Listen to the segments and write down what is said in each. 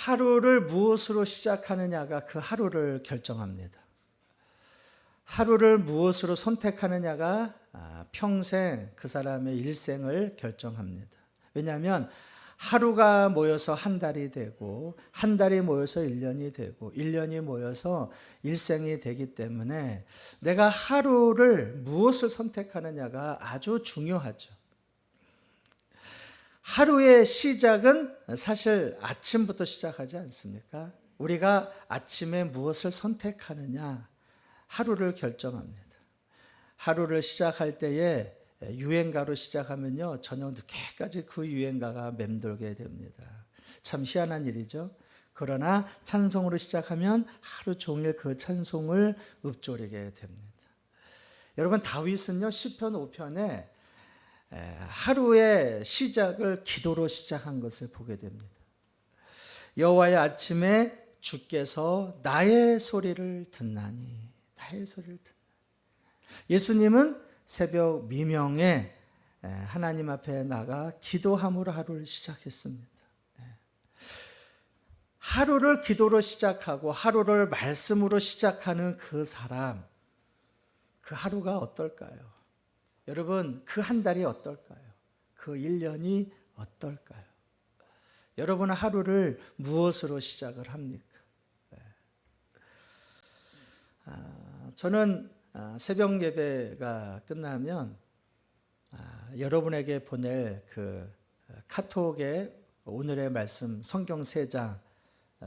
하루를 무엇으로 시작하느냐가 그 하루를 결정합니다. 하루를 무엇으로 선택하느냐가 평생 그 사람의 일생을 결정합니다. 왜냐하면 하루가 모여서 한 달이 되고 한 달이 모여서 1년이 되고 1년이 모여서 일생이 되기 때문에 내가 하루를 무엇을 선택하느냐가 아주 중요하죠. 하루의 시작은 사실 아침부터 시작하지 않습니까? 우리가 아침에 무엇을 선택하느냐 하루를 결정합니다. 하루를 시작할 때에 유행가로 시작하면요 저녁 늦게까지 그 유행가가 맴돌게 됩니다. 참 희한한 일이죠. 그러나 찬송으로 시작하면 하루 종일 그 찬송을 읊조리게 됩니다. 여러분 다윗은요 시편 5편에 하루의 시작을 기도로 시작한 것을 보게 됩니다. 여호와의 아침에 주께서 나의 소리를 듣나니 나의 소리를 듣나니. 예수님은 새벽 미명에 하나님 앞에 나가 기도함으로 하루를 시작했습니다. 하루를 기도로 시작하고 하루를 말씀으로 시작하는 그 사람, 그 하루가 어떨까요? 여러분 그 한 달이 어떨까요? 그 1년이 어떨까요? 여러분은 하루를 무엇으로 시작을 합니까? 저는 새벽 예배가 끝나면 여러분에게 보낼 그 카톡에 오늘의 말씀 성경 3장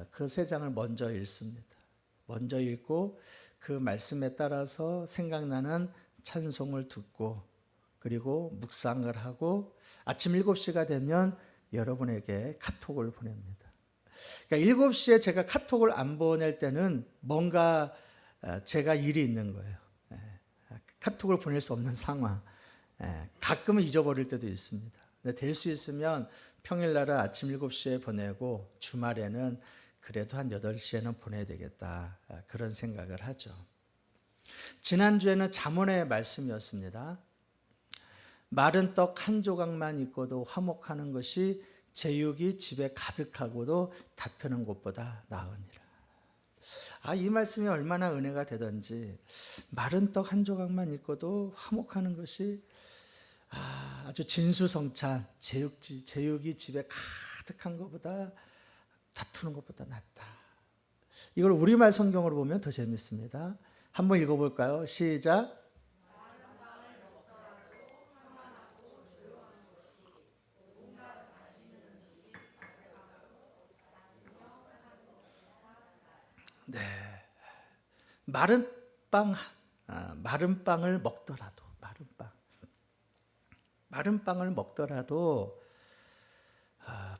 그 3장을 먼저 읽습니다. 먼저 읽고 그 말씀에 따라서 생각나는 찬송을 듣고 그리고 묵상을 하고 아침 7시가 되면 여러분에게 카톡을 보냅니다. 그러니까 7시에 제가 카톡을 안 보낼 때는 뭔가 제가 일이 있는 거예요. 카톡을 보낼 수 없는 상황. 가끔은 잊어버릴 때도 있습니다. 될 수 있으면 평일날은 아침 7시에 보내고 주말에는 그래도 한 8시에는 보내야 되겠다. 그런 생각을 하죠. 지난주에는 잠언의 말씀이었습니다. 마른 떡 한 조각만 있고도 화목하는 것이 제육이 집에 가득하고도 다투는 것보다 나으니라. 이 말씀이 얼마나 은혜가 되던지 마른 떡 한 조각만 있고도 화목하는 것이 아주 진수성찬 제육이 집에 가득한 것보다 다투는 것보다 낫다. 이걸 우리말 성경으로 보면 더 재밌습니다. 한번 읽어볼까요? 시작. 네, 마른 빵을 먹더라도 마른 빵을 먹더라도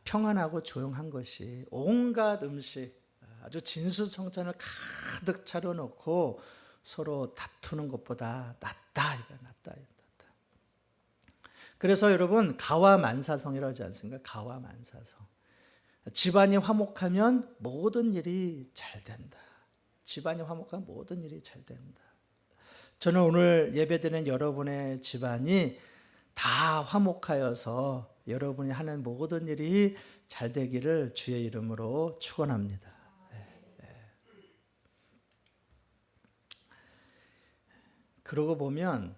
평안하고 조용한 것이 온갖 음식 아주 진수성찬을 가득 차려놓고 서로 다투는 것보다 낫다. 그래서 여러분 가와만사성이라고 하지 않습니까? 가와만사성. 집안이 화목하면 모든 일이 잘 된다. 집안이 화목하면 모든 일이 잘 된다. 저는 오늘 예배드리는 여러분의 집안이 다 화목하여서 여러분이 하는 모든 일이 잘 되기를 주의 이름으로 축원합니다. 그러고 보면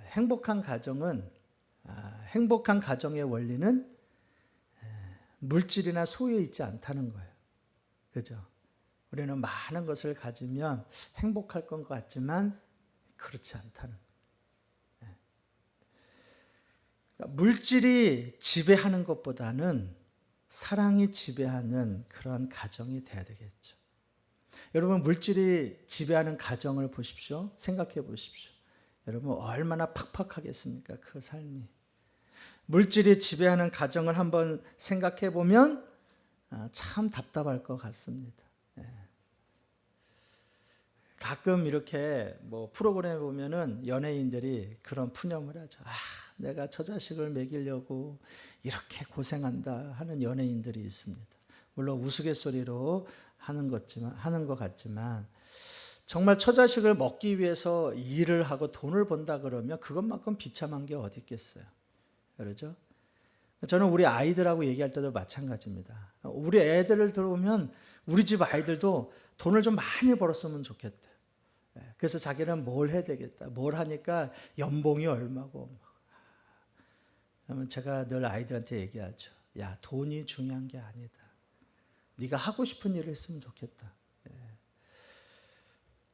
행복한 가정의 원리는 물질이나 소유에 있지 않다는 거예요. 그죠? 우리는 많은 것을 가지면 행복할 것 같지만 그렇지 않다는 거예요. 물질이 지배하는 것보다는 사랑이 지배하는 그런 가정이 돼야 되겠죠. 여러분 물질이 지배하는 가정을 보십시오. 생각해 보십시오. 여러분 얼마나 팍팍하겠습니까? 그 삶이. 물질이 지배하는 가정을 한번 생각해 보면 참 답답할 것 같습니다. 가끔 이렇게 프로그램에 보면은 연예인들이 그런 푸념을 하죠. 내가 저 자식을 먹이려고 이렇게 고생한다 하는 연예인들이 있습니다. 물론 우스갯소리로 하는 것 같지만 정말 처자식을 먹기 위해서 일을 하고 돈을 번다 그러면 그것만큼 비참한 게 어디 있겠어요. 그렇죠? 저는 우리 아이들하고 얘기할 때도 마찬가지입니다. 우리 애들을 들어보면 우리 집 아이들도 돈을 좀 많이 벌었으면 좋겠대. 그래서 자기는 뭘 해야 되겠다. 뭘 하니까 연봉이 얼마고. 그러면 제가 늘 아이들한테 얘기하죠. 야, 돈이 중요한 게 아니다. 네가 하고 싶은 일을 했으면 좋겠다.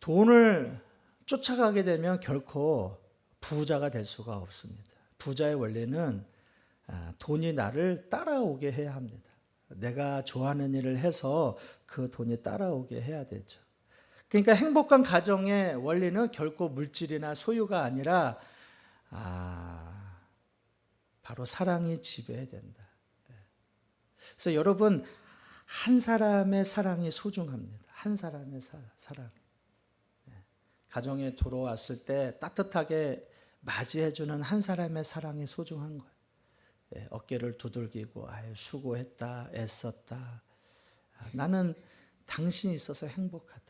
돈을 쫓아가게 되면 결코 부자가 될 수가 없습니다. 부자의 원리는 돈이 나를 따라오게 해야 합니다. 내가 좋아하는 일을 해서 그 돈이 따라오게 해야 되죠. 그러니까 행복한 가정의 원리는 결코 물질이나 소유가 아니라 바로 사랑이 지배해야 된다. 그래서 여러분, 한 사람의 사랑이 소중합니다. 한 사람의 사랑. 가정에 들어왔을 때 따뜻하게 맞이해주는 한 사람의 사랑이 소중한 거예요. 어깨를 두들기고 아유 수고했다, 애썼다. 나는 당신이 있어서 행복하다.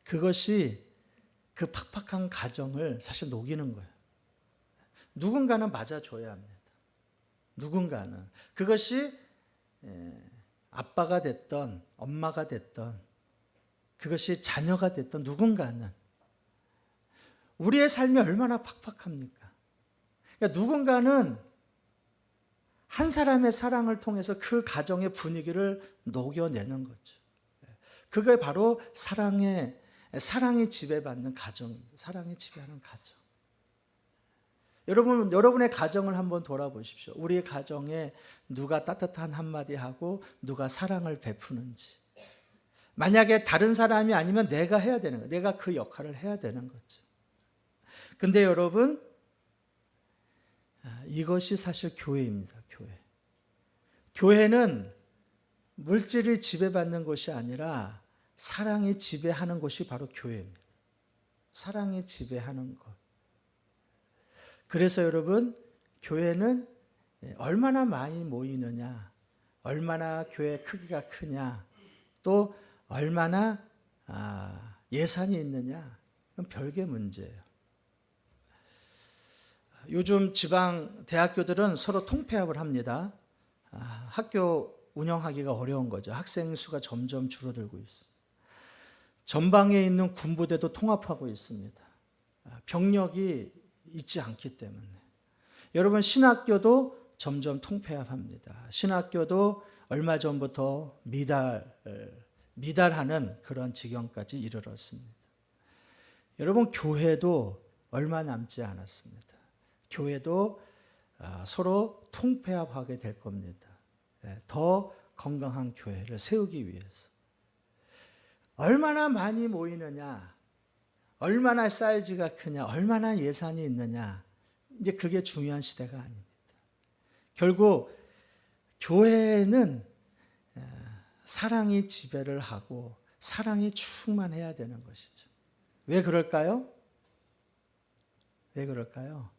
그것이 그 팍팍한 가정을 사실 녹이는 거예요. 누군가는 맞아줘야 합니다. 누군가는. 그것이 아빠가 됐던 엄마가 됐던 그것이 자녀가 됐던 누군가는. 우리의 삶이 얼마나 팍팍합니까? 그러니까 누군가는 한 사람의 사랑을 통해서 그 가정의 분위기를 녹여내는 거죠. 그게 바로 사랑이 지배받는 가정입니다. 사랑이 지배하는 가정. 여러분의 가정을 한번 돌아보십시오. 우리의 가정에 누가 따뜻한 한마디 하고 누가 사랑을 베푸는지. 만약에 다른 사람이 아니면 내가 해야 되는 거예요. 내가 그 역할을 해야 되는 거죠. 근데 여러분, 이것이 사실 교회입니다. 교회. 교회는 물질이 지배받는 것이 아니라 사랑이 지배하는 것이 바로 교회입니다. 사랑이 지배하는 것. 그래서 여러분, 교회는 얼마나 많이 모이느냐, 얼마나 교회 크기가 크냐, 또 얼마나 예산이 있느냐, 그건 별개 문제예요. 요즘 지방 대학교들은 서로 통폐합을 합니다. 학교 운영하기가 어려운 거죠. 학생 수가 점점 줄어들고 있습니다. 전방에 있는 군부대도 통합하고 있습니다. 병력이 있지 않기 때문에. 여러분, 신학교도 점점 통폐합합니다. 신학교도 얼마 전부터 미달하는 그런 지경까지 이르렀습니다. 여러분, 교회도 얼마 남지 않았습니다. 교회도 서로 통폐합하게 될 겁니다. 더 건강한 교회를 세우기 위해서. 얼마나 많이 모이느냐, 얼마나 사이즈가 크냐, 얼마나 예산이 있느냐, 이제 그게 중요한 시대가 아닙니다. 결국 교회는 사랑이 지배를 하고 사랑이 충만해야 되는 것이죠. 왜 그럴까요? 왜 그럴까요?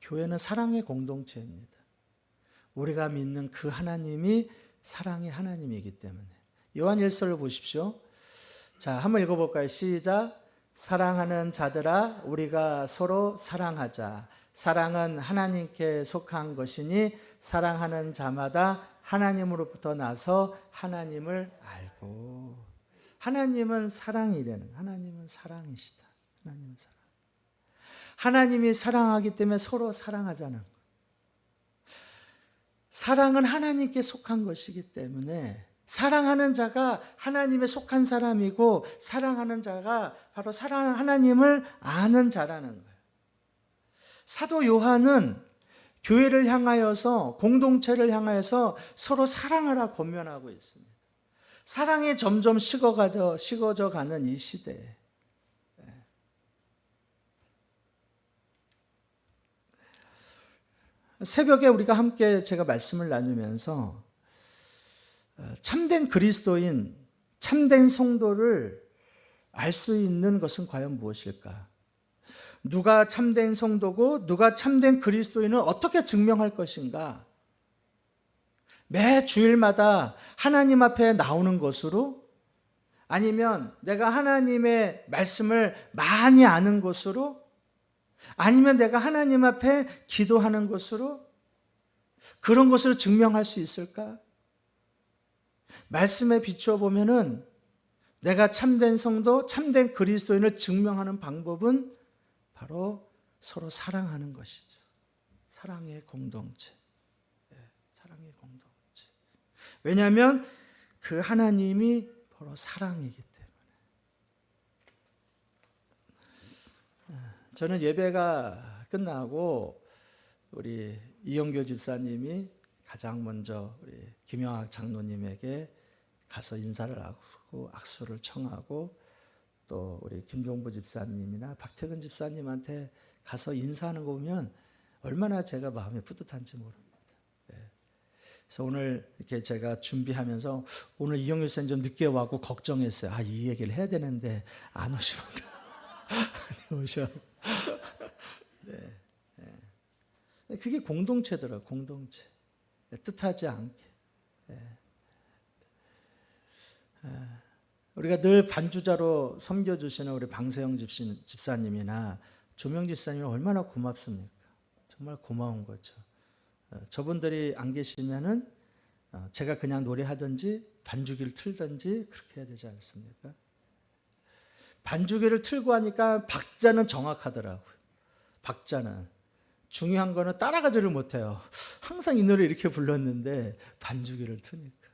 교회는 사랑의 공동체입니다. 우리가 믿는 그 하나님이 사랑의 하나님이기 때문에. 요한 1서를 보십시오. 자, 한번 읽어볼까요? 시작. 사랑하는 자들아, 우리가 서로 사랑하자. 사랑은 하나님께 속한 것이니 사랑하는 자마다 하나님으로부터 나서 하나님을 알고. 하나님은 사랑이라는, 하나님은 사랑이시다. 하나님은 사랑. 하나님이 사랑하기 때문에 서로 사랑하자는 것. 사랑은 하나님께 속한 것이기 때문에 사랑하는 자가 하나님에 속한 사람이고 사랑하는 자가 바로 사랑하는 하나님을 아는 자라는 거예요. 사도 요한은 교회를 향하여서, 공동체를 향하여서 서로 사랑하라 권면하고 있습니다. 사랑이 점점 식어져 가는 이 시대에 새벽에 우리가 함께 제가 말씀을 나누면서 참된 그리스도인, 참된 성도를 알 수 있는 것은 과연 무엇일까? 누가 참된 성도고 누가 참된 그리스도인은 어떻게 증명할 것인가? 매 주일마다 하나님 앞에 나오는 것으로? 아니면 내가 하나님의 말씀을 많이 아는 것으로? 아니면 내가 하나님 앞에 기도하는 것으로? 그런 것으로 증명할 수 있을까? 말씀에 비추어 보면은 내가 참된 성도, 참된 그리스도인을 증명하는 방법은 바로 서로 사랑하는 것이죠. 사랑의 공동체. 사랑의 공동체. 왜냐하면 그 하나님이 바로 사랑이기 때문에. 저는 예배가 끝나고 우리 이영교 집사님이 가장 먼저 우리 김영학 장로님에게 가서 인사를 하고 악수를 청하고 또 우리 김종부 집사님이나 박태근 집사님한테 가서 인사하는 거 보면 얼마나 제가 마음이 뿌듯한지 모릅니다. 그래서 오늘 이렇게 제가 준비하면서 오늘 이영규 선생님 좀 늦게 와고 걱정했어요. 이 얘기를 해야 되는데 안 오시면 안 오셔. 네. 그게 공동체더라고요. 공동체. 뜻하지 않게. 우리가 늘 반주자로 섬겨주시는 우리 방세영 집사님이나 조명 집사님이 얼마나 고맙습니까? 정말 고마운 거죠. 저분들이 안 계시면은 제가 그냥 노래하든지 반주기를 틀든지 그렇게 해야 되지 않습니까? 반주기를 틀고 하니까 박자는 정확하더라고요. 박자는. 중요한 거는 따라가지를 못해요. 항상 이 노래 이렇게 불렀는데 반주기를 트니까.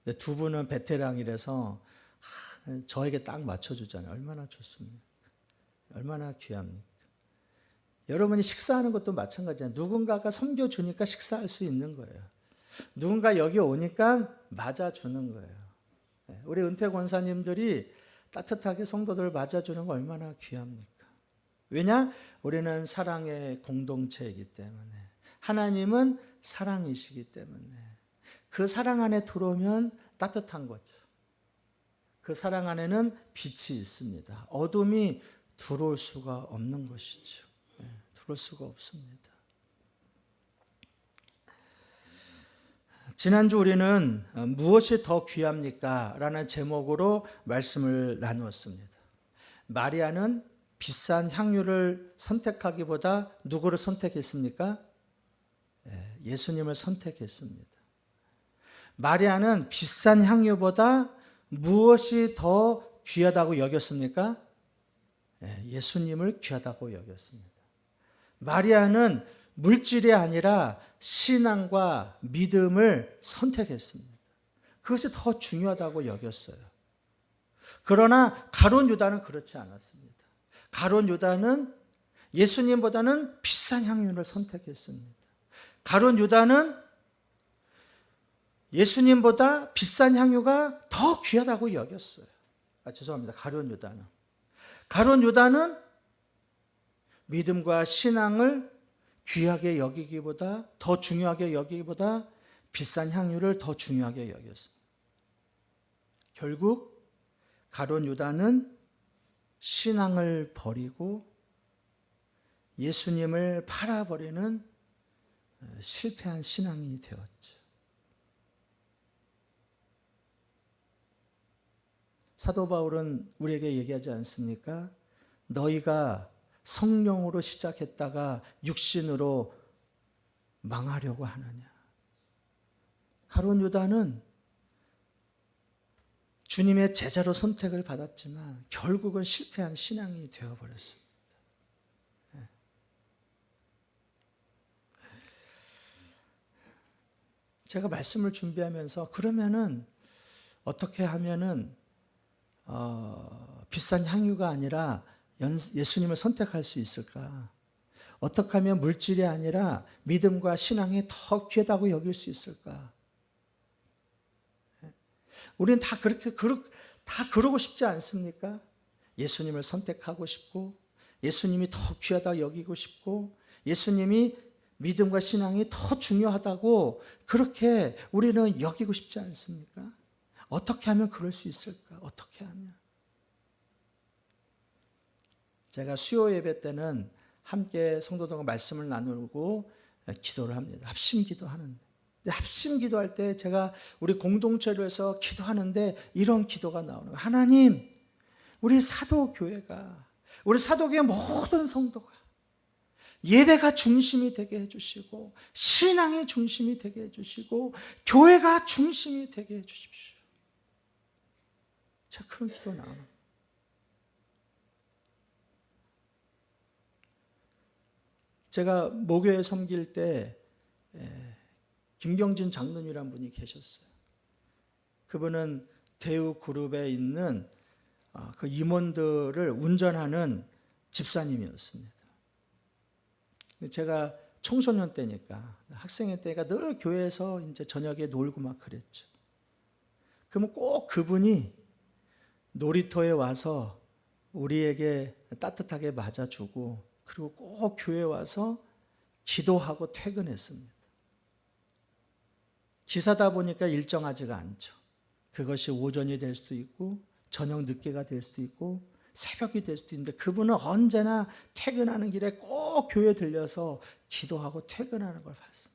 근데 두 분은 베테랑이라서 저에게 딱 맞춰주잖아요. 얼마나 좋습니까? 얼마나 귀합니까? 여러분이 식사하는 것도 마찬가지예요. 누군가가 섬겨주니까 식사할 수 있는 거예요. 누군가 여기 오니까 맞아주는 거예요. 우리 은퇴 권사님들이 따뜻하게 성도들을 맞아주는 거 얼마나 귀합니까? 왜냐? 우리는 사랑의 공동체이기 때문에. 하나님은 사랑이시기 때문에. 그 사랑 안에 들어오면 따뜻한 거죠. 그 사랑 안에는 빛이 있습니다. 어둠이 들어올 수가 없는 것이죠. 들어올 수가 없습니다. 지난주 우리는 무엇이 더 귀합니까? 라는 제목으로 말씀을 나누었습니다. 마리아는 비싼 향유를 선택하기보다 누구를 선택했습니까? 예수님을 선택했습니다. 마리아는 비싼 향유보다 무엇이 더 귀하다고 여겼습니까? 예수님을 귀하다고 여겼습니다. 마리아는 물질이 아니라 신앙과 믿음을 선택했습니다. 그것이 더 중요하다고 여겼어요. 그러나 가룟 유다는 그렇지 않았습니다. 가룟 유다는 예수님보다는 비싼 향유를 선택했습니다. 가룟 유다는 예수님보다 비싼 향유가 더 귀하다고 여겼어요. 죄송합니다. 가룟 유다는 믿음과 신앙을 귀하게 여기기보다 더 중요하게 여기기보다 비싼 향유를 더 중요하게 여겼어요. 결국 가룟 유다는 신앙을 버리고 예수님을 팔아버리는 실패한 신앙이 되었죠. 사도 바울은 우리에게 얘기하지 않습니까? 너희가 성령으로 시작했다가 육신으로 망하려고 하느냐. 가룟 유다는 주님의 제자로 선택을 받았지만 결국은 실패한 신앙이 되어버렸습니다. 제가 말씀을 준비하면서 그러면은 어떻게 하면은 비싼 향유가 아니라 예수님을 선택할 수 있을까? 어떻게 하면 물질이 아니라 믿음과 신앙이 더 귀하다고 여길 수 있을까? 우리는 다 그러고 싶지 않습니까? 예수님을 선택하고 싶고, 예수님이 더 귀하다고 여기고 싶고, 예수님이 믿음과 신앙이 더 중요하다고 그렇게 우리는 여기고 싶지 않습니까? 어떻게 하면 그럴 수 있을까? 어떻게 하면? 제가 수요 예배 때는 함께 성도들과 말씀을 나누고 기도를 합니다. 합심 기도하는데. 합심 기도할 때 제가 우리 공동체로 해서 기도하는데 이런 기도가 나오는 거예요. 하나님, 우리 사도교회 모든 성도가 예배가 중심이 되게 해주시고 신앙이 중심이 되게 해주시고 교회가 중심이 되게 해주십시오. 자, 그런 기도 나옵니다. 제가 모교회 섬길 때 김경진 장로님이란 분이 계셨어요. 그분은 대우그룹에 있는 그 임원들을 운전하는 집사님이었습니다. 제가 청소년 때니까, 학생회 때가 늘 교회에서 이제 저녁에 놀고 막 그랬죠. 그러면 꼭 그분이 놀이터에 와서 우리에게 따뜻하게 맞아주고, 그리고 꼭 교회에 와서 기도하고 퇴근했습니다. 기사다 보니까 일정하지가 않죠. 그것이 오전이 될 수도 있고 저녁 늦게가 될 수도 있고 새벽이 될 수도 있는데, 그분은 언제나 퇴근하는 길에 꼭 교회에 들려서 기도하고 퇴근하는 걸 봤습니다.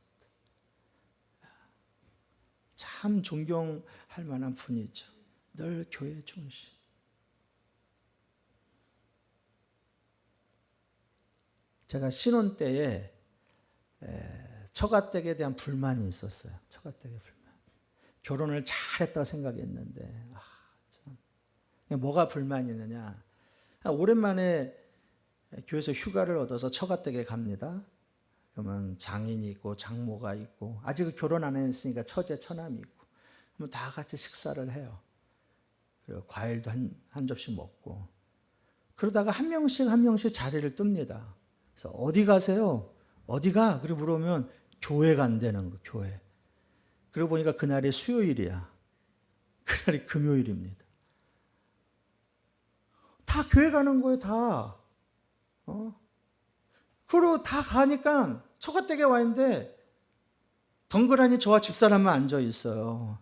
참 존경할 만한 분이죠. 늘 교회 중심. 제가 신혼 때에 처가댁에 대한 불만이 있었어요. 처가댁의 불만. 결혼을 잘했다고 생각했는데 참. 뭐가 불만이 있느냐. 오랜만에 교회에서 휴가를 얻어서 처가댁에 갑니다. 그러면 장인이 있고 장모가 있고, 아직 결혼 안 했으니까 처제 처남이 있고, 그러면 다 같이 식사를 해요. 그리고 과일도 한 접시 먹고, 그러다가 한 명씩 자리를 뜹니다. 그래서 어디 가세요? 어디가? 그리고 물으면 교회 간다는 거, 교회. 그러고 보니까 그날이 수요일이야. 그날이 금요일입니다. 다 교회 가는 거예요, 다. 그리고 다 가니까 처가댁에 와 있는데 덩그러니 저와 집사람만 앉아 있어요.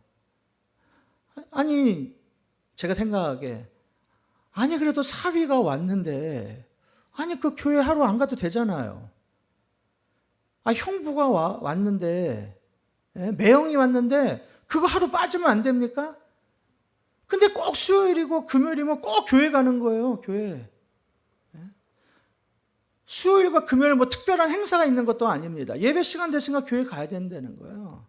아니, 제가 생각하기에, 아니 그래도 사위가 왔는데, 아니 그 교회 하루 안 가도 되잖아요. 형부가 왔는데, 매형이 왔는데 그거 하루 빠지면 안 됩니까? 근데 꼭 수요일이고 금요일이면 꼭 교회 가는 거예요, 교회. 수요일과 금요일 뭐 특별한 행사가 있는 것도 아닙니다. 예배 시간 됐으니까 교회 가야 된다는 거예요.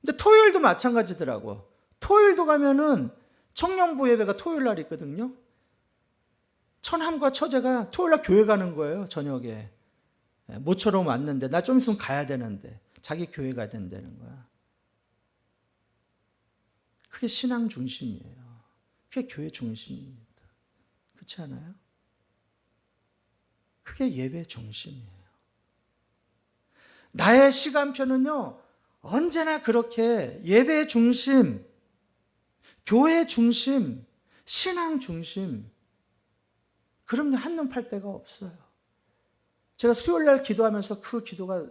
근데 토요일도 마찬가지더라고. 토요일도 가면은 청년부 예배가 토요일 날 있거든요. 처남과 처제가 토요일 날 교회 가는 거예요, 저녁에. 모처럼 왔는데, 나 좀 있으면 가야 되는데, 자기 교회 가야 된다는 거야. 그게 신앙 중심이에요. 그게 교회 중심입니다. 그렇지 않아요? 그게 예배 중심이에요. 나의 시간표는요, 언제나 그렇게 예배 중심, 교회 중심, 신앙 중심, 그럼요, 한눈 팔 데가 없어요. 제가 수요일 날 기도하면서 그 기도가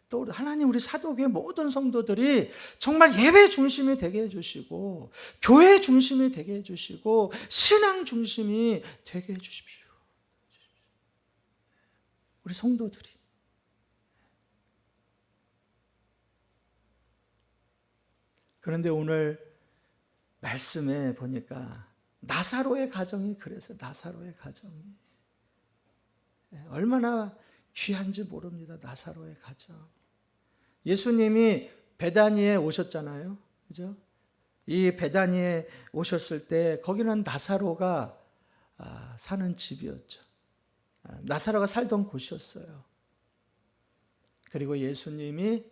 떠오르, 하나님, 우리 사도교회 모든 성도들이 정말 예배 중심이 되게 해주시고, 교회 중심이 되게 해주시고, 신앙 중심이 되게 해주십시오. 우리 성도들이. 그런데 오늘 말씀에 보니까 나사로의 가정이 그랬어요. 나사로의 가정이. 얼마나 귀한지 모릅니다. 나사로의 가정. 예수님이 베다니에 오셨잖아요. 그죠? 이 베다니에 오셨을 때 거기는 나사로가 사는 집이었죠. 나사로가 살던 곳이었어요. 그리고 예수님이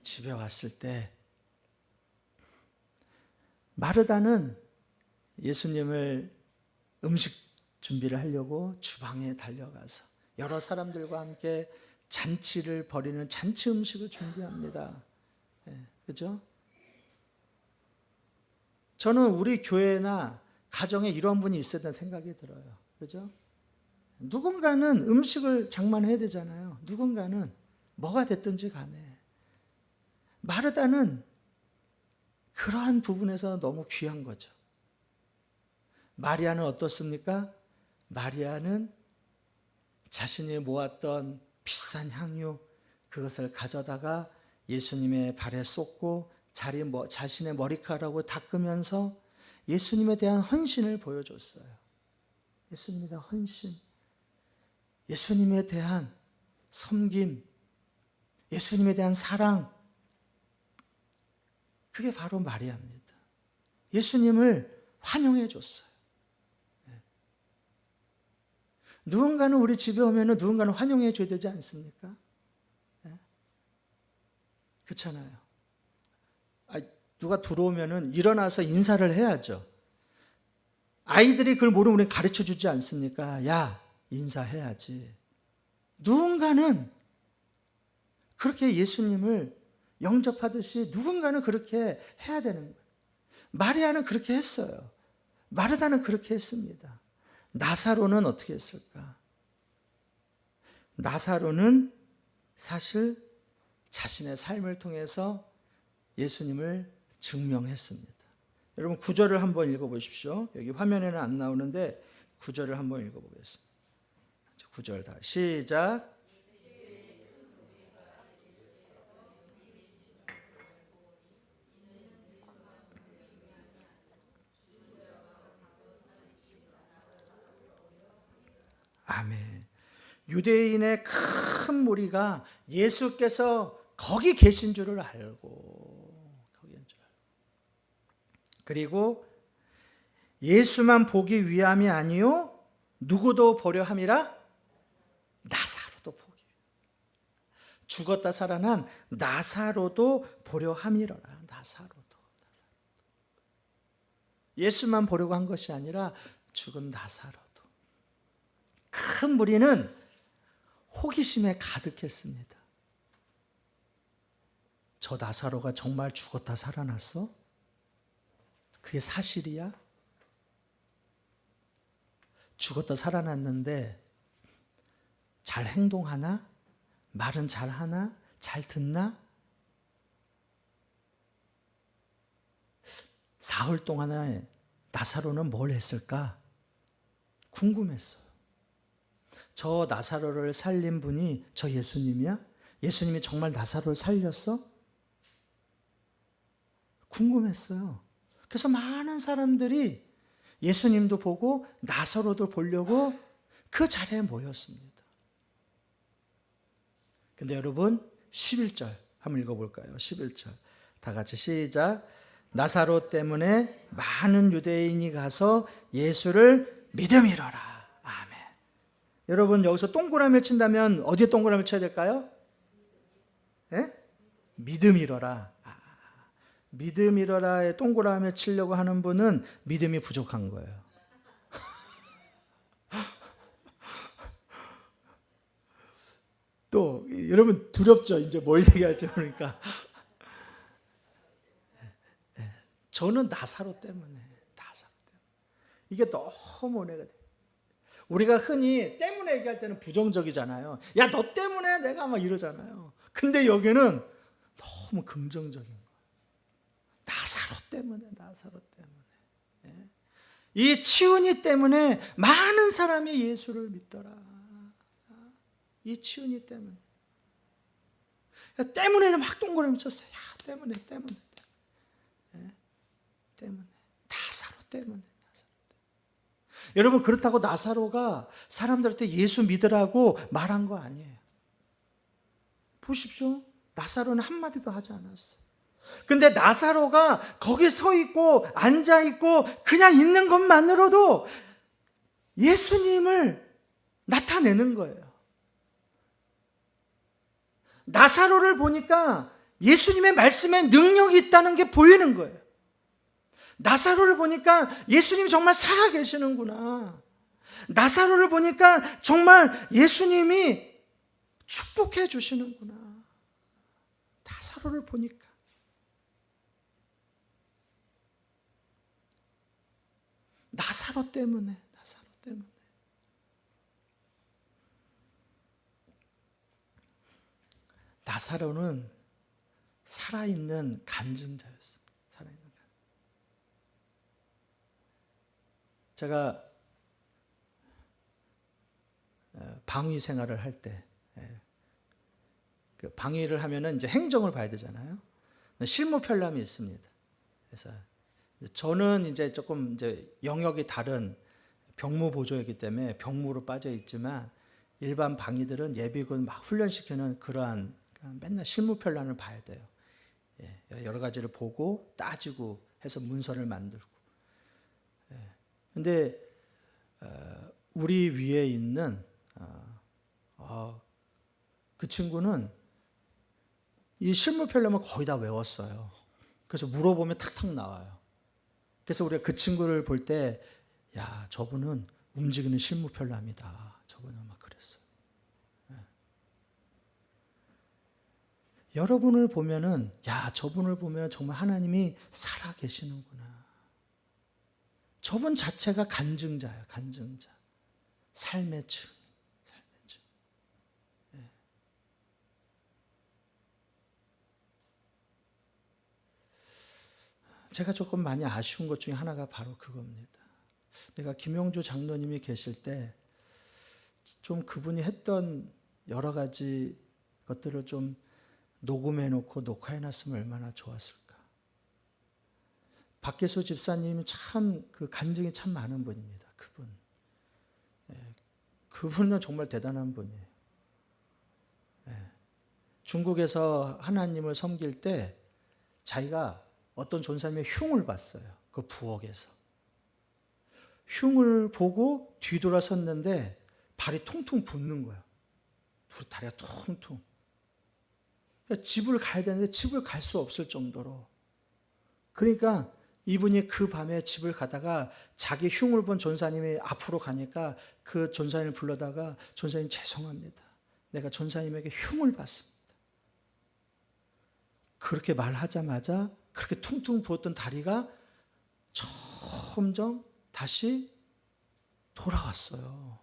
집에 왔을 때 마르다는 예수님을 음식 준비를 하려고 주방에 달려가서 여러 사람들과 함께 잔치를 벌이는 잔치 음식을 준비합니다. 그죠? 저는 우리 교회나 가정에 이런 분이 있어야 된다는 생각이 들어요. 그죠? 누군가는 음식을 장만해야 되잖아요. 누군가는 뭐가 됐든지 간에. 마르다는 그러한 부분에서 너무 귀한 거죠. 마리아는 어떻습니까? 마리아는 자신이 모았던 비싼 향유, 그것을 가져다가 예수님의 발에 쏟고 자신의 머리카락으로 닦으면서 예수님에 대한 헌신을 보여줬어요. 예수님에 대한 헌신. 예수님에 대한 섬김, 예수님에 대한 사랑, 그게 바로 마리아입니다. 예수님을 환영해 줬어요. 누군가는 우리 집에 오면 누군가는 환영해 줘야 되지 않습니까? 그렇잖아요. 누가 들어오면 일어나서 인사를 해야죠. 아이들이 그걸 모르면 우리 가르쳐 주지 않습니까? 야, 인사해야지. 누군가는 그렇게 예수님을 영접하듯이 누군가는 그렇게 해야 되는 거예요. 마리아는 그렇게 했어요. 마르다는 그렇게 했습니다. 나사로는 어떻게 했을까? 나사로는 사실 자신의 삶을 통해서 예수님을 증명했습니다. 여러분 9절을 한번 읽어보십시오. 여기 화면에는 안 나오는데 9절을 한번 읽어보겠습니다. 9절 다 시작. 아멘. 유대인의 큰 무리가 예수께서 거기 계신 줄을 알고, 그리고 예수만 보기 위함이 아니요 누구도 보려 함이라? 나사로도 보기. 죽었다 살아난 나사로도 보려 함이로라. 나사로도. 예수만 보려고 한 것이 아니라 죽은 나사로도. 큰 무리는 호기심에 가득했습니다. 저 나사로가 정말 죽었다 살아났어? 그게 사실이야? 죽었다 살아났는데 잘 행동하나? 말은 잘하나? 잘 듣나? 사흘 동안에 나사로는 뭘 했을까? 궁금했어요. 저 나사로를 살린 분이 저 예수님이야? 예수님이 정말 나사로를 살렸어? 궁금했어요. 그래서 많은 사람들이 예수님도 보고 나사로도 보려고 그 자리에 모였습니다. 근데 여러분 11절 한번 읽어볼까요? 11절 다 같이 시작. 나사로 때문에 많은 유대인이 가서 예수를 믿음이로라. 아멘. 여러분 여기서 동그라미 친다면 어디에 동그라미 쳐야 될까요? 네? 믿음이로라. 믿음이로라에 동그라미 치려고 하는 분은 믿음이 부족한 거예요. 또 여러분 두렵죠? 이제 뭘 얘기할지 모르니까. 저는 나사로 때문에. 이게 너무 은혜가 돼요. 우리가 흔히 때문에 얘기할 때는 부정적이잖아요. 야, 너 때문에 내가 막 이러잖아요. 근데 여기는 너무 긍정적인 거예요. 나사로 때문에. 이 치은이 때문에 많은 사람이 예수를 믿더라. 이 치은이 때문에. 때문에 막 동그라미 쳤어요. 야, 때문에. 나사로 때문에. 여러분 그렇다고 나사로가 사람들한테 예수 믿으라고 말한 거 아니에요. 보십시오. 나사로는 한마디도 하지 않았어요. 근데 나사로가 거기 서 있고 앉아 있고 그냥 있는 것만으로도 예수님을 나타내는 거예요. 나사로를 보니까 예수님의 말씀에 능력이 있다는 게 보이는 거예요. 나사로를 보니까 예수님이 정말 살아계시는구나. 나사로를 보니까 정말 예수님이 축복해 주시는구나. 나사로를 보니까. 나사로 때문에. 나사로는 살아있는 간증자였어요. 제가 방위 생활을 할 때, 그 방위를 하면은 이제 행정을 봐야 되잖아요. 실무 편람이 있습니다. 그래서 저는 이제 조금 이제 영역이 다른 병무 보조이기 때문에 병무로 빠져 있지만 일반 방위들은 예비군 막 훈련시키는 그러한 맨날 실무편란을 봐야 돼요. 여러 가지를 보고 따지고 해서 문서를 만들고. 근데 우리 위에 있는 그 친구는 이 실무편란을 거의 다 외웠어요. 그래서 물어보면 탁탁 나와요. 그래서 우리가 그 친구를 볼 때, 야, 저분은 움직이는 실무편람이다. 저분은 막 그랬어요. 여러분을 보면은, 야, 저분을 보면 정말 하나님이 살아 계시는구나. 저분 자체가 간증자예요, 간증자. 삶의 증. 제가 조금 많이 아쉬운 것 중에 하나가 바로 그겁니다. 내가 김용주 장로님이 계실 때 좀 그분이 했던 여러 가지 것들을 좀 녹음해 놓고 녹화해 놨으면 얼마나 좋았을까. 박계수 집사님이 참 그 간증이 참 많은 분입니다. 그분. 그분은 정말 대단한 분이에요. 중국에서 하나님을 섬길 때 자기가 어떤 존사님의 흉을 봤어요. 그 부엌에서. 흉을 보고 뒤돌아섰는데 발이 퉁퉁 붓는 거예요. 다리가 퉁퉁. 집을 가야 되는데 집을 갈 수 없을 정도로. 그러니까 이분이 그 밤에 집을 가다가 자기 흉을 본 전사님이 앞으로 가니까 그 전사님을 불러다가 전사님 죄송합니다. 내가 전사님에게 흉을 봤습니다. 그렇게 말하자마자 그렇게 퉁퉁 부었던 다리가 점점 다시 돌아왔어요.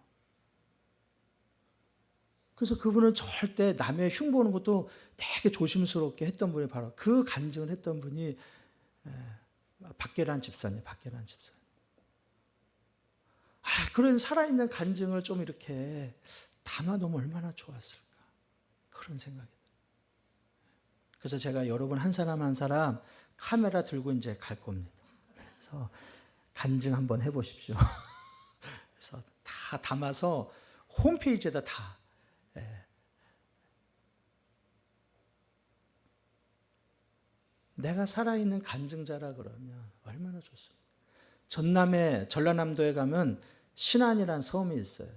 그래서 그분은 절대 남의 흉 보는 것도 되게 조심스럽게 했던 분이 바로 그 간증을 했던 분이 박계란 집사님. 그런 살아있는 간증을 좀 이렇게 담아놓으면 얼마나 좋았을까. 그런 생각이 들어요. 그래서 제가 여러분 한 사람 한 사람 카메라 들고 이제 갈 겁니다. 그래서 간증 한번 해보십시오. 그래서 다 담아서 홈페이지에다 다. 내가 살아있는 간증자라 그러면 얼마나 좋습니까? 전라남도에 가면 신안이라는 섬이 있어요.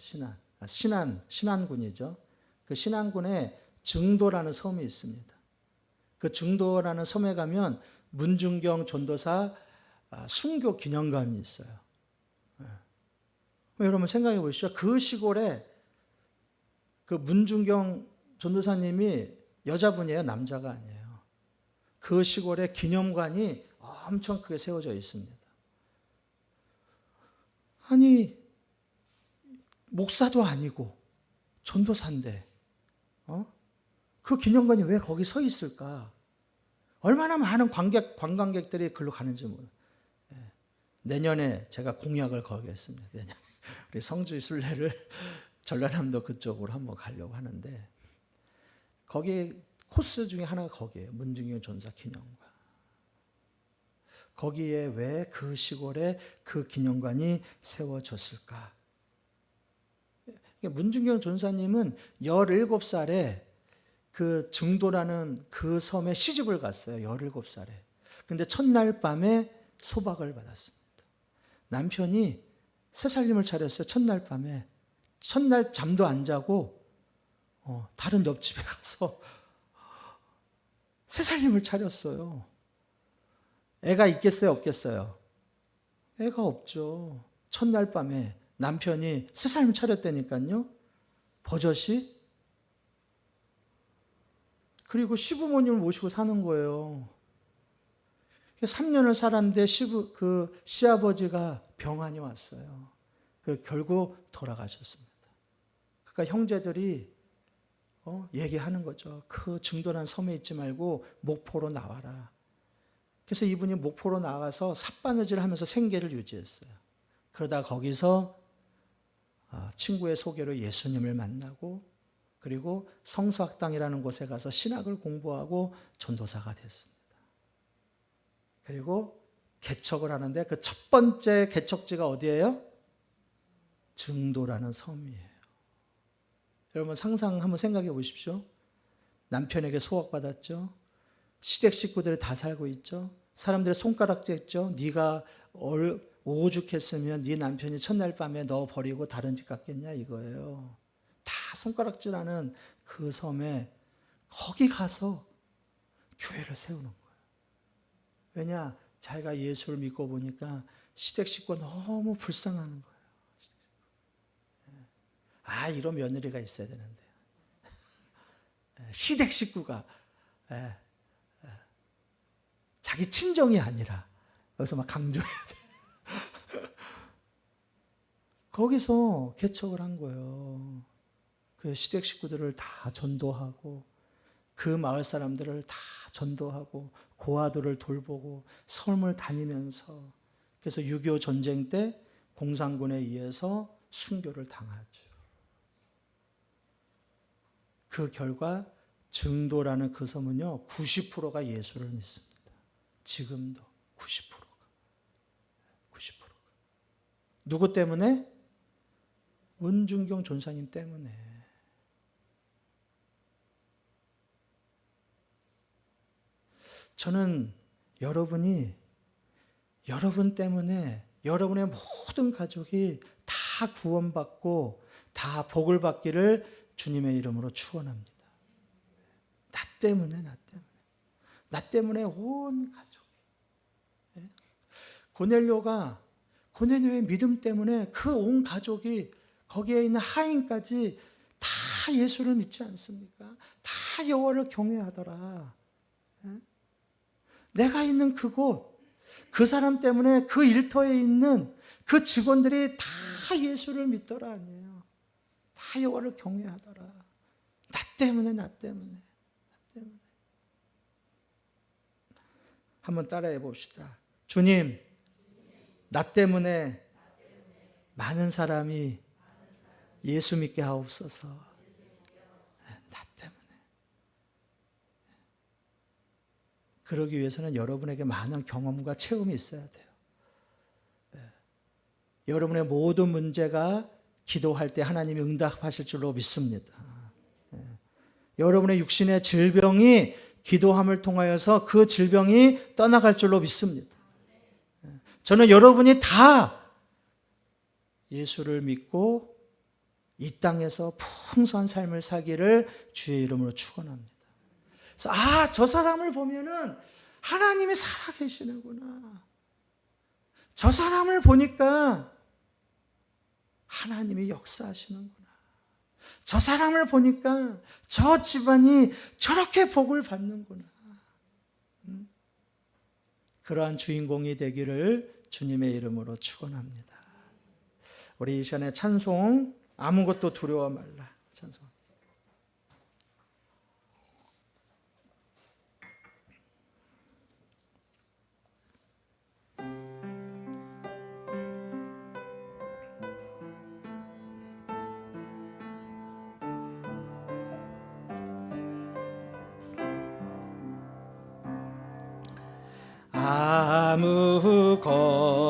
신안군이죠. 그 신안군에 증도라는 섬이 있습니다. 그 증도라는 섬에 가면 문중경 전도사 순교 기념관이 있어요. 여러분 생각해 보시죠. 그 시골에 그 문중경 전도사님이 여자분이에요. 남자가 아니에요. 그 시골에 기념관이 엄청 크게 세워져 있습니다. 아니, 목사도 아니고 전도사인데 그 기념관이 왜 거기 서 있을까? 얼마나 많은 관광객들이 글로 가는지 몰라요. 내년에 제가 공약을 걸겠습니다. 내년에 우리 성주의 순례를 전라남도 그쪽으로 한번 가려고 하는데 거기 코스 중에 하나가 거기에요. 문중경 전사 기념관. 거기에 왜 그 시골에 그 기념관이 세워졌을까? 문중경 전사님은 17살에 그 증도라는 그 섬에 시집을 갔어요. 17살에. 근데 첫날 밤에 소박을 받았습니다. 남편이 새살림을 차렸어요. 첫날 밤에. 첫날 잠도 안 자고 다른 옆집에 가서 새살림을 차렸어요. 애가 있겠어요? 없겠어요? 애가 없죠. 첫날 밤에 남편이 새살림을 차렸다니까요. 버젓이. 그리고 시부모님을 모시고 사는 거예요. 3년을 살았는데 그 시아버지가 병환이 왔어요. 결국 돌아가셨습니다. 그러니까 형제들이 얘기하는 거죠. 그 증도란 섬에 있지 말고 목포로 나와라. 그래서 이분이 목포로 나가서 삿바느질을 하면서 생계를 유지했어요. 그러다 거기서 친구의 소개로 예수님을 만나고 그리고 성서학당이라는 곳에 가서 신학을 공부하고 전도사가 됐습니다. 그리고 개척을 하는데 그 첫 번째 개척지가 어디예요? 증도라는 섬이에요. 여러분 한번 생각해 보십시오. 남편에게 소확받았죠. 시댁 식구들이 다 살고 있죠. 사람들의 손가락질했죠. 네가 오죽했으면 네 남편이 첫날 밤에 너 버리고 다른 집 갔겠냐 이거예요. 다 손가락질하는 그 섬에 거기 가서 교회를 세우는 거예요. 왜냐? 자기가 예수를 믿고 보니까 시댁 식구가 너무 불쌍하는 거예요. 이런 며느리가 있어야 되는데. 시댁 식구가 자기 친정이 아니라 여기서 막 강조해야 돼. 거기서 개척을 한 거예요. 그 시댁 식구들을 다 전도하고 그 마을 사람들을 다 전도하고 고아들을 돌보고 섬을 다니면서 그래서 6.25 전쟁 때 공산군에 의해서 순교를 당하죠. 그 결과 증도라는 그 섬은요 90%가 예수를 믿습니다. 지금도 90%가. 누구 때문에? 은중경 전사님 때문에. 저는 여러분 때문에 여러분의 모든 가족이 다 구원받고 다 복을 받기를 주님의 이름으로 축원합니다. 나 때문에 온 가족이. 고넬료의 믿음 때문에 그 온 가족이 거기에 있는 하인까지 다 예수를 믿지 않습니까? 다 여호와를 경외하더라. 내가 있는 그곳, 그 사람 때문에 그 일터에 있는 그 직원들이 다 예수를 믿더라 아니에요. 다 여호와를 경외하더라. 나 때문에. 한번 따라해 봅시다. 주님, 나 때문에 많은 사람이 예수 믿게 하옵소서. 나 때문에. 그러기 위해서는 여러분에게 많은 경험과 체험이 있어야 돼요. 여러분의 모든 문제가 기도할 때 하나님이 응답하실 줄로 믿습니다. 여러분의 육신의 질병이 기도함을 통하여서 그 질병이 떠나갈 줄로 믿습니다. 저는 여러분이 다 예수를 믿고 이 땅에서 풍성한 삶을 살기를 주의 이름으로 축원합니다. 그래서 저 사람을 보면은 하나님이 살아계시는구나. 저 사람을 보니까 하나님이 역사하시는구나. 저 사람을 보니까 저 집안이 저렇게 복을 받는구나. 그러한 주인공이 되기를 주님의 이름으로 축원합니다. 우리 이 시간에 찬송 아무것도 두려워 말라 찬송.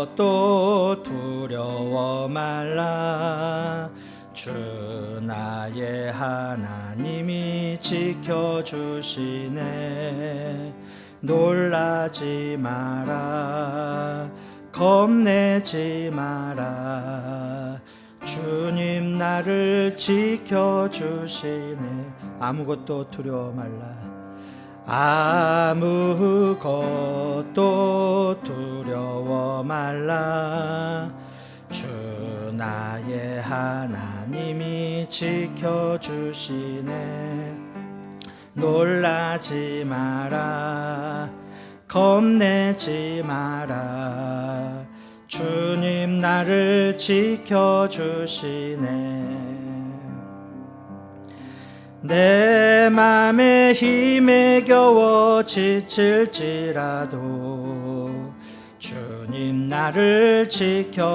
아무것도 두려워 말라. 주 나의 하나님이 지켜주시네. 놀라지 마라. 겁내지 마라. 주님 나를 지켜주시네. 아무것도 두려워 말라. 아무것도 두려워 말라. 주 나의 하나님이 지켜주시네. 놀라지 마라. 겁내지 마라. 주님 나를 지켜주시네. 내 맘에 힘에 겨워 지칠지라도 주님 나를 지켜주시네.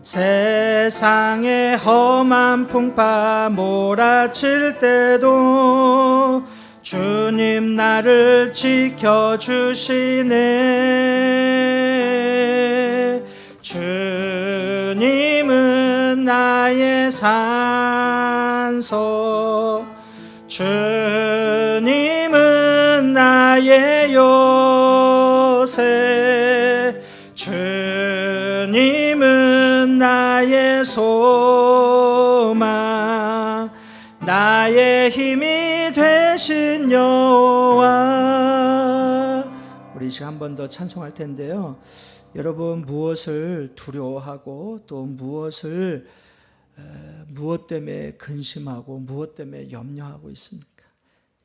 세상의 험한 풍파 몰아칠 때도 주님 나를 지켜주시네. 주님은 나의 산소, 주님은 나의 요새, 주님은 나의 소망, 나의 힘이 되신 여호와. 우리 이제 한 번 더 찬송할 텐데요. 여러분 무엇을 두려워하고 또 무엇 때문에 근심하고 무엇 때문에 염려하고 있습니까?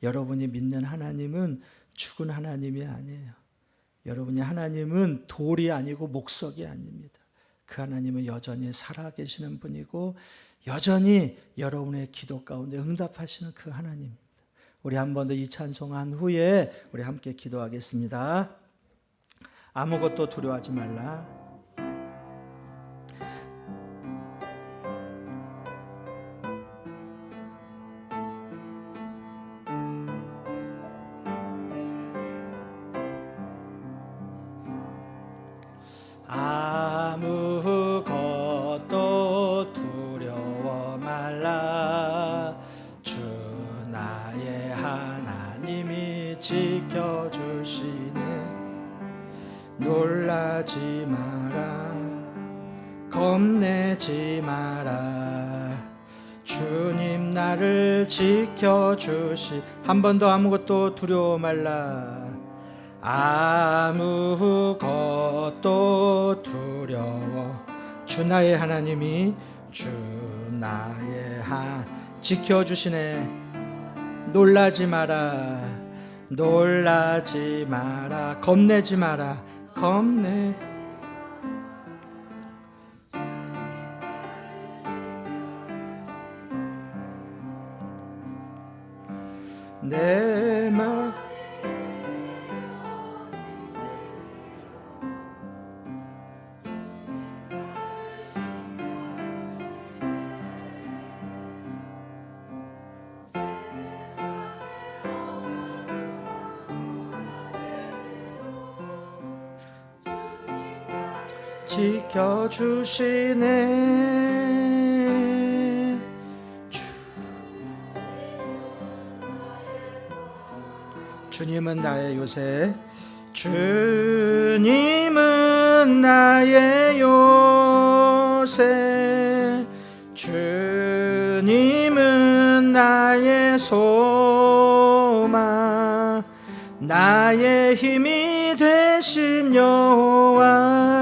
여러분이 믿는 하나님은 죽은 하나님이 아니에요. 여러분이 하나님은 돌이 아니고 목석이 아닙니다. 그 하나님은 여전히 살아계시는 분이고 여전히 여러분의 기도 가운데 응답하시는 그 하나님입니다. 우리 한 번 더 이 찬송한 후에 우리 함께 기도하겠습니다. 아무것도 두려워하지 말라. 아무것도 두려워 말라. 주 나의 하나님이 지켜주시네. 놀라지 마라, 겁내지 마라. 주님 나를 지켜주시. 한 번 더 아무것도 두려워 말라. 아무것도 두려워. 주 나의 하나님이 주 나의 지켜주시네. 놀라지 마라, 놀라지 마라, 겁내지 마라. 내 맘 지켜주시네. 주님은 나의 요새, 주님은 나의 요새, 주님은 나의 소망, 나의 힘이 되신 여호와.